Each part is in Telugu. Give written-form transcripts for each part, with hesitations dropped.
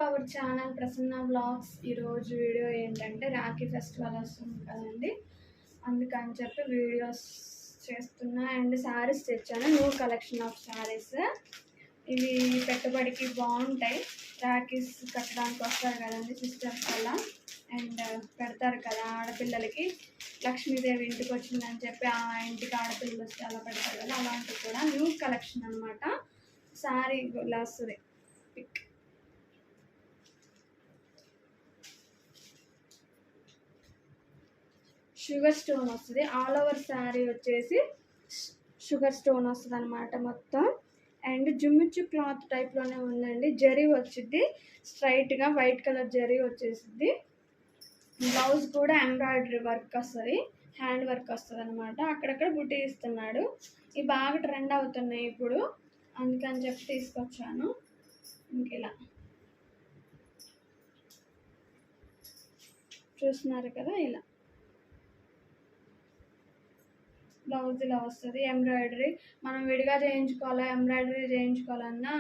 Our channel Prasanna vlogs. ఈరోజు వీడియో ఏంటంటే రాఖీ ఫెస్టివల్ వస్తుంది కదండి, అందుకని చెప్పి వీడియోస్ చేస్తున్నా. అండ్ శారీస్ తెచ్చాను, న్యూ కలెక్షన్ ఆఫ్ శారీస్. ఇవి పెట్టుబడికి బాగుంటాయి. రాఖీస్ కట్టడానికి వస్తారు కదండి సిస్టర్స్ వల్ల, అండ్ పెడతారు కదా ఆడపిల్లలకి. లక్ష్మీదేవి ఇంటికి వచ్చిందని చెప్పి ఆ ఇంటికి ఆడపిల్లలు వస్తే అలా పెడతారు కదా, అలాంటివి కూడా న్యూ కలెక్షన్ అనమాట. శారీ ఇలా వస్తుంది పిక్. షుగర్ స్టోన్ వస్తుంది, ఆల్ ఓవర్ శారీ వచ్చేసి షుగర్ స్టోన్ వస్తుంది అనమాట మొత్తం. అండ్ జుమ్మిచ్చు క్లాత్ టైప్లోనే ఉందండి. జరీ వచ్చింది స్ట్రైట్గా, వైట్ కలర్ జరీ వచ్చేసింది. బ్లౌజ్ కూడా ఎంబ్రాయిడరీ వర్క్ వస్తుంది, హ్యాండ్ వర్క్ వస్తుంది అనమాట. అక్కడక్కడ బుట్టి ఇస్తున్నాడు. ఇవి బాగా ట్రెండ్ అవుతున్నాయి ఇప్పుడు, అందుకని చెప్పి తీసుకొచ్చాను. ఇంకెలా చూస్తున్నారు కదా, ఇలా బ్లౌజ్ ఇలా వస్తుంది. ఎంబ్రాయిడరీ మనం విడిగా చేయించుకోవాలా, ఎంబ్రాయిడరీ చేయించుకోవాలన్నా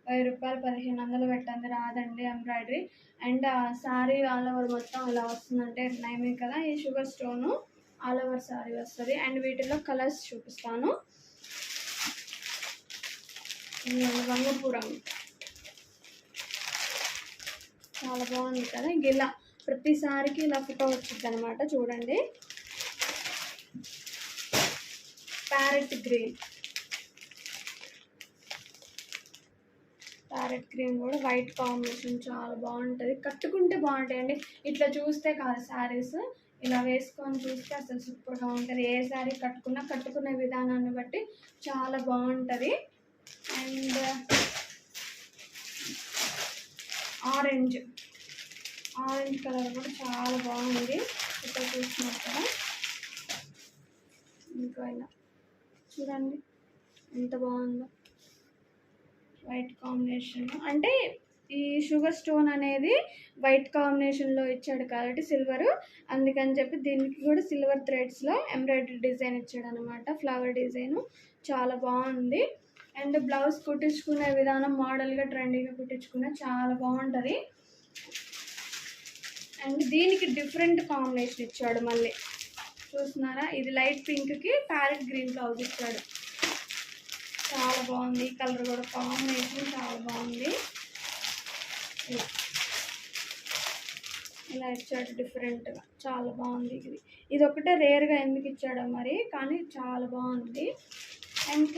1000 రూపాయలు 1500 పెట్టండి, రాదండి embroidery. And sari all over మొత్తం ఇలా వస్తుందంటే నయమే కదా. ఈ sugar stone all over sari వస్తుంది. అండ్ వీటిలో కలర్స్ చూపిస్తాను. రంగుపూర చాలా బాగుంది కదా. ఇలా ప్రతిసారికి ఇలా ఫోటో వచ్చింది అనమాట. చూడండి, ప్యారెట్ గ్రీన్ కూడా వైట్ కాంబినేషన్ చాలా బాగుంటుంది. కట్టుకుంటే బాగుంటాయండి. ఇట్లా చూస్తే కాదు, శారీస్ ఇలా వేసుకొని చూస్తే అసలు సూపర్గా ఉంటుంది. ఏ శారీ కట్టుకునే విధానాన్ని బట్టి చాలా బాగుంటుంది. అండ్ ఆరెంజ్ కలర్ కూడా చాలా బాగుంది. ఇక్కడ చూస్తున్నారు కదా. ఇంకా ఇలా చూడండి ఎంత బాగుందో, వైట్ కాంబినేషన్. అంటే ఈ షుగర్ స్టోన్ అనేది వైట్ కాంబినేషన్లో ఇచ్చాడు కాబట్టి సిల్వర్, అందుకని చెప్పి దీనికి కూడా సిల్వర్ థ్రెడ్స్లో ఎంబ్రాయిడరీ డిజైన్ ఇచ్చాడు అనమాట. ఫ్లవర్ డిజైన్ చాలా బాగుంది. అండ్ బ్లౌజ్ కుట్టించుకునే విధానం మోడల్గా ట్రెండీగా కుట్టించుకున్న చాలా బాగుంటుంది. అండ్ దీనికి డిఫరెంట్ కాంబినేషన్ ఇచ్చాడు మళ్ళీ, చూస్తున్నారా. ఇది లైట్ పింక్కి ప్యారెట్ గ్రీన్ బ్లౌజ్ ఇచ్చాడు, చాలా బాగుంది. ఈ కలర్ కూడా కాంబినేషన్ చాలా బాగుంది. ఇలా ఇచ్చాడు డిఫరెంట్గా, చాలా బాగుంది. ఇది ఒకటే రేర్గా ఎందుకు ఇచ్చాడో మరి, కానీ చాలా బాగుంది. అండ్